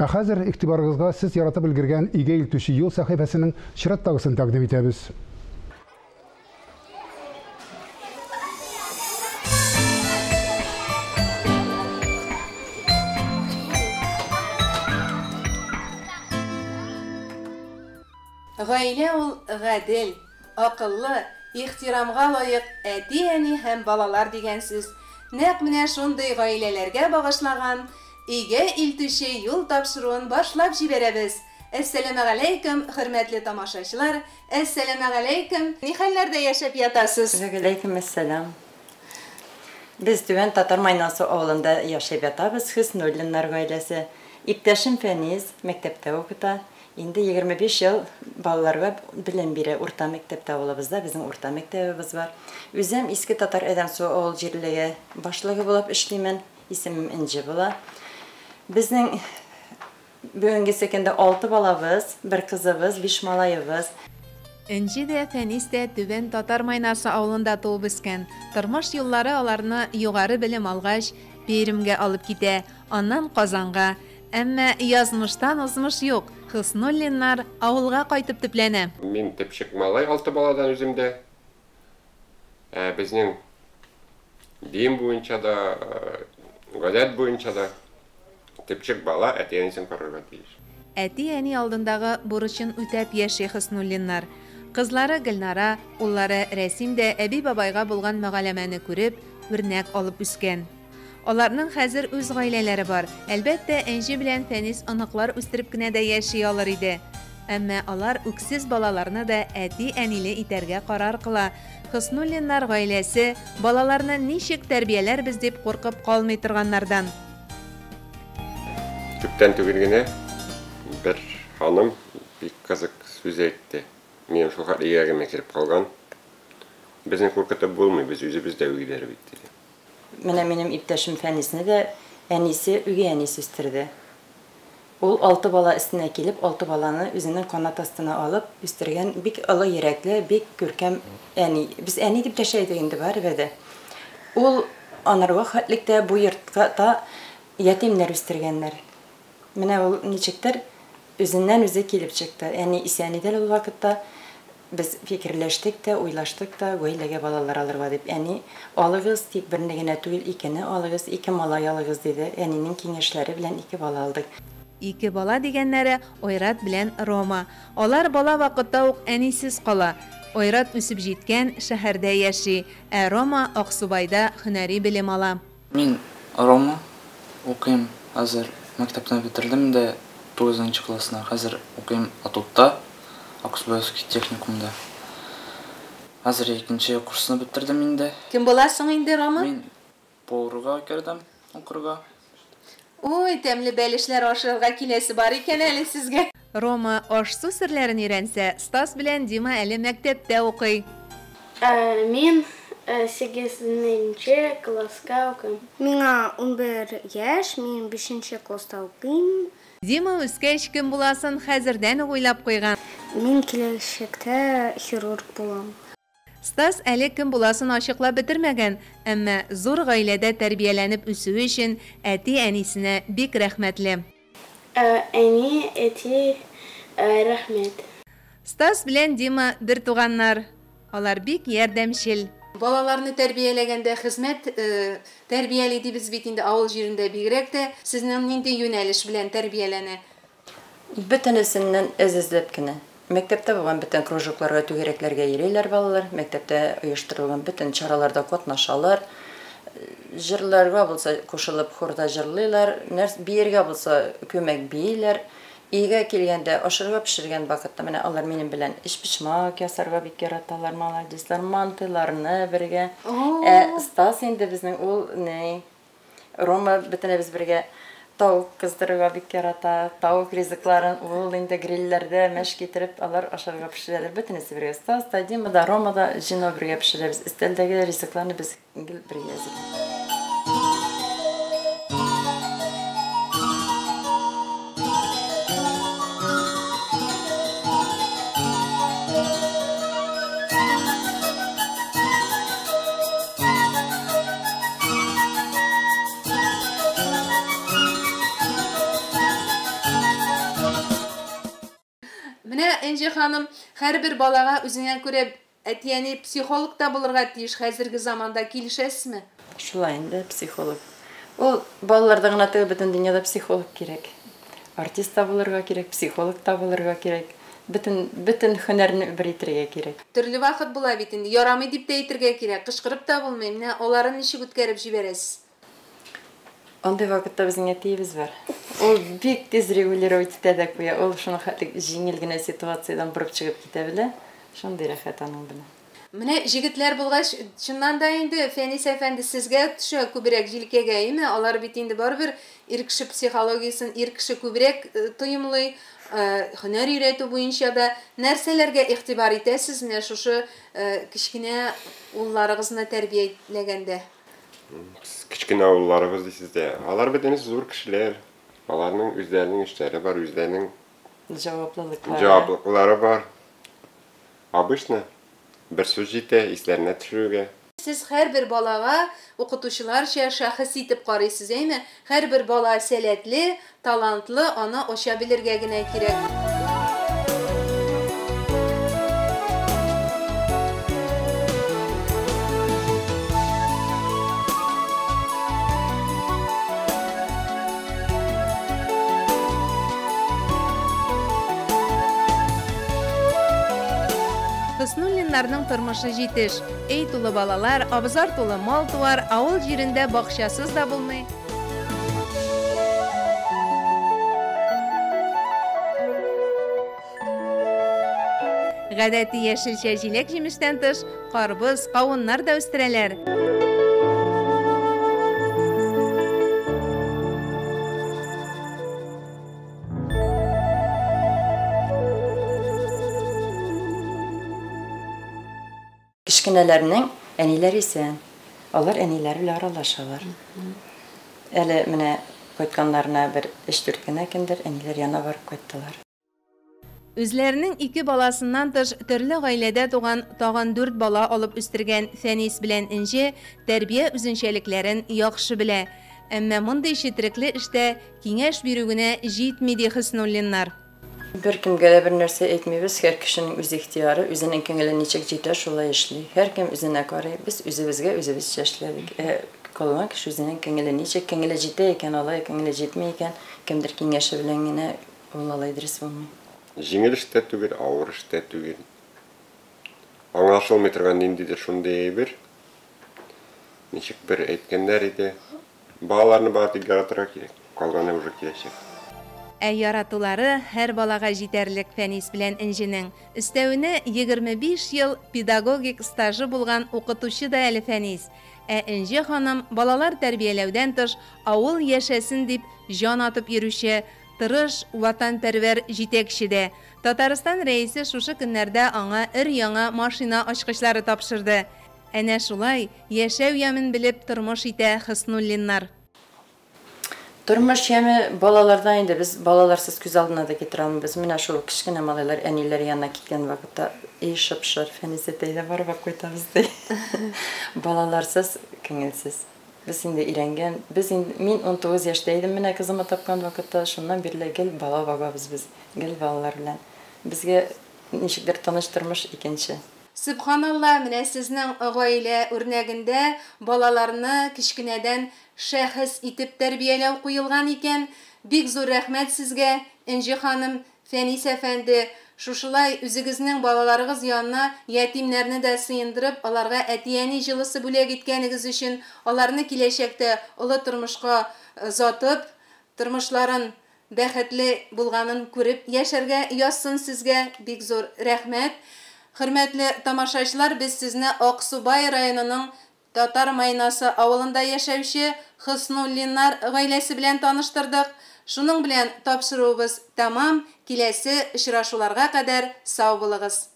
Хәзер игътибарыгызга сез яратып өлгергән Игә илтүче юл сәхифәсенең чираттагысын тәкъдим итәбез. Гаилә ул гадел, акыллы, ихтирамга лаек әти-әни һәм балалар дигән сүз. Нәкъ менә шундый гаиләләргә багышлаган Игә илтүче юл тапшыруын башлап җибәрәбез. Әссәламу алейкум, хөрмәтле тамашачылар. Әссәламу алейкум. Ни хәлләрдә яшәп ятасыз? Алейкум әссәлам. Без Түбән Татар Майнасы авылында яшәп ятабыз. Хөснуллиннар гаиләсе. Иптәшем Фәниз мәктәптә укыта. Инде 25 ел балаларга белем бирә урта мәктәптә булабызда, безнең урта мәктәбебез бар. Үзем Иске Татар Әдәмсу авыл җирлеге башлыгы булып эшлимен. Исемем Инҗе була. Безнең бүгенге секендә 6 балабыз, 1 кызыбыз, 5 малаебыз. Инҗе дә, Фәниз дә Түбән Татар Майнасы авылында туып үскән. Тормыш юллары аларны югары белем алгач, Пермгә алып китә, аннан Казанга. Әмма язмыштан узмыш юк. Хөснуллиннар авылга кайтып төпләнә. Мин тепчек малай 6 баладан үземдә. Безнең дин буенча да, гадәт буенча да тепчек бала әти-әнисен карарга тиеш. Әти-әни алдындагы бурычын үтәп яши Хөснуллиннар. Кызлары Гөлнара, уллары Рәсим дә әби бабайга булган мәгълүмәне күреп, үрнәк алып үскән. Аларның хәзер үз гаиләләре бар. Әлбәттә, Энҗе белән Фәниз аныклар үстереп кенә дә яши алыр иде. Әмма алар үксез балаларны да әти-әниле итәргә карар кыла. Хөснуллиннар гаиләсе балаларны ничек тәрбияләрбез дип куркып калмый торганнардан. Күптән түгел генә бер ханым бик кызык сүз әйтте. Минем шул хәтле ягыма кирип калган. Безнең куркытып булмый, без үзебездә үгәләр бит диде. Менә минем иптәшем Фәнисне дә әнисе үгәй әнисе үстерде. Ул 6 бала өстенә килеп, 6 баланы үзенең канат астына алып үстергән бик олы йөрәкле, бик күркәм әни. Без әни дип тәшәйдек инде барыбызда. Ул анарга хәтлектә бу йортка ятимнәр үстергәннәр. Менә ул ничектер үзеннән үзе килеп чыкты. Әни исәнидә ул вакытта без фикерләштек тә, уйлаштык та, гаиләгә балалар алырга дип. Әни, алыгыз, тик берне генә түгел, икене алыгыз, 2 малай алыгыз диде. Әнинең киңәшләре белән 2 бала алдык. 2 бала дигәннәре Ойрат белән Рома. Алар бала вакытта ук әнисез кала. Ойрат үсеп җиткән шәһәрдә яши, ә Рома Аксубайда һөнәри белем ала. Мин Рома укыйм, хәзер мәктәпне бетердем дә 9нчы классна. Хәзер укыйм Атутта, Аксубайский техникумда. Хәзер 2нче курсны бетердем инде. Кем буласың инде, Рома? Мин поварга кердем, укырга. Ой, тәмле бәлешләр ашырга киләсе бар икән әле сезгә. Рома аш-су серләрен өйрәнсә, Стас белән Дима әле мәктәптә укый. Мин 8нче класска укыйм. Миңа 11 яшь, мин 5нче класста укыйм. Дима үскәч кем буласын хәзердән уйлап куйган. Мин киләчәктә хирург булам. Стас әле кем буласын ачыклап бетермәгән, әмма зур гаиләдә тәрбияләнеп үсү өчен әти-әнисенә бик рәхмәтле. Әни, әти, рәхмәт. Стас белән Дима бер туганнар. Алар бик ярдәмчел. Балаларны тәрбияләгәндә хезмәт тәрбияли дибез бит инде авыл җирендә бигрәк тә сезнең нинди юнәлеш белән тәрбияләнә? Бөтенесеннән эзләп кенә. Мәктәптә булган бөтен кружокларга, түгәрәкләргә йөриләр балалар. Мәктәптә оештырылган бөтен чараларда катнашалар. Җырларга булса кушылып хорда җырлыйлар, биергә булса күмәк бийләр. Өйгә килгәндә ашырга пешергән вакытта менә алар минем белән эшпишмак ясарга бик яраталар, молодецлар, мантыларны бергә. Стас инде безнең ул Рома бөтенебез бергә тауык кыздырырга бик ярата. Тауык ризыкларын ул инде грилләрдә мәш китереп алар ашарга пешерәләр. Бөтенесе бергә. Стас, Дима да, Рома да җино бергә пешерәбез. Өстәлдәге ризыкларны без бергә әзерләйбез. Энҗе ханым, һәрбер балага үзенә күрә әтияне психолог та булырга тиеш. Хәзерге заманда килешәсезме? Шулай инде психолог. Ул балаларда гына түгел, бөтен дөньяда психолог кирәк. Артист та булырга кирәк, психолог та булырга кирәк. Бөтен һөнәрне бер итәргә кирәк. Төрле вакыт була бит инде. Ярамый дип тә әйтергә кирәк. Кычкырып та булмый. Менә аларын ничек үткәреп җибәрәсез? Андый вакытта безнең әтиебез бар. Ул бик тиз регулировать итә дә куя. Ул шуны хәтлек җиңел генә ситуациядән бурып чыгып китә белә. Шундый рәхәт аның белән. Менә җегетләр булгач, чыннан да инде Фәнис әфәнде сезгә төшә күбрәк җилкәгә, име? Алар бит инде барыбер ир кеше психологиясын ир кеше күбрәк тоемлый, һөнәр өйрәтү буенча да нәрсәләргә игътибар итәсез менә шушы кичкенә улларыгызны тәрбияләгәндә? Кичкенә улларыбыз дисез дә, алар бит зур кешеләр. Аларның үзләренең эшләре бар, үзләренең җаваплылыклары бар. Обычно бер сүз җитә, исләренә төшерүгә. Сез һәрбер балага укытучыларча шәхес итеп карыйсыз, әйме? Һәрбер бала сәләтле, талантлы, аны ача белергә генә кирәк. Хыснуллиннарның тормышы җитеш. Әй тулы балалар, абзар тулы мал туар, авыл җирендә бакчасыз да булмый. Гадәти яшелчә җиләк җимештән тыш, карбыз, кавыннар да үстерәләр. Кичкенәләрнең әниләре исән. Алар әниләре белән аралашалар. Әле менә кайтканнарына бер 3-4 көннән кендер әниләр яна барып кайттылар. Үзләренең 2 баласыннан тыш төрле гаиләдә туган тагын 4 бала алып үстергән Фәнис белән Энҗе тәрбия үзенчәлекләрен яхшы белә. Әмма мондый четерекле эштә киңәш бирүгенә җитми ди Хыснуллиннар. Бер кемгә дә бер нәрсә әйтмибез, һәр кешенең үз ихтияры, үзенең күңеле ничек җитә, шулай эшли. Һәр кем үзенә карый. Без үзебезгә үзебезчә эшләдек. Калган кеше үзенең күңеле ничек, күңеле җитә икән, алай күңеле җитми икән, кемдер киңәше белән генә ул алай дөрес булмый. Җиңел эштә түгел, авыр эштә түгел. Аңлашылмый торган ниндидер шундый әйбер. Ничек бер әйткәннәр иде. Балаларны бары яратырга кирәк. Калганы уже киләчәк. Яратулары һәр балага җитәрлек Фәнис белән Энҗенең. Өстәвенә 25 ел педагогик стажы булган укытучы да әле Фәнис. Энҗе ханым балалар тәрбияләүдән тыш авыл яшәсен дип җан атып йөрүче тырыш ватанпәрвәр җитәкче дә. Татарстан рәисе шушы көннәрдә аңа өр-яңа машина ачкычлары тапшырды. Әнә шулай яшәү ямен белеп тормыш итә Хыснуллиннар. Тормыш яме балаларда инде без балаларсыз күз алдына да китерә алмыйбыз. Менә шул кичкенә малайлар әниләре янына киткән вакытта шып-шыр Фәнис әтәйдә барып кайтабыз ди. Балаларсыз күңелсез. Без инде өйрәнгән. Мин 19 яшьтә идем, менә кызымны тапкан вакытта шуннан бирле гел бала багабыз без. Гел балалар белән. Безгә ничектер таныш тормыш икенче. Субханалла, менә сезнең гаилә үрнәгендә балаларны кичкенәдән шәхес итеп тәрбияләү куелган икән. Бик зур рәхмәт сезгә, Энҗе ханым, Фәнис әфәнде. Шушылай үзегезнең балаларыгыз янына ятимнәрне дә сыендырып, аларга әтияни җылысы бүләк иткәнегез өчен, аларны киләчәктә олы тормышка затып, тормышларын бәхетле булганын күреп яшәргә язсын сезгә. Бик зур рәхмәт. Хөрмәтле тамашачылар, без сезне Аксубай районының Татар Майнасы авылында яшәүче Хыснуллиннар гаиләсе белән таныштырдык. Шуның белән тапшыруыбыз тәмам. Киләсе очрашуларга кадәр сау булыгыз.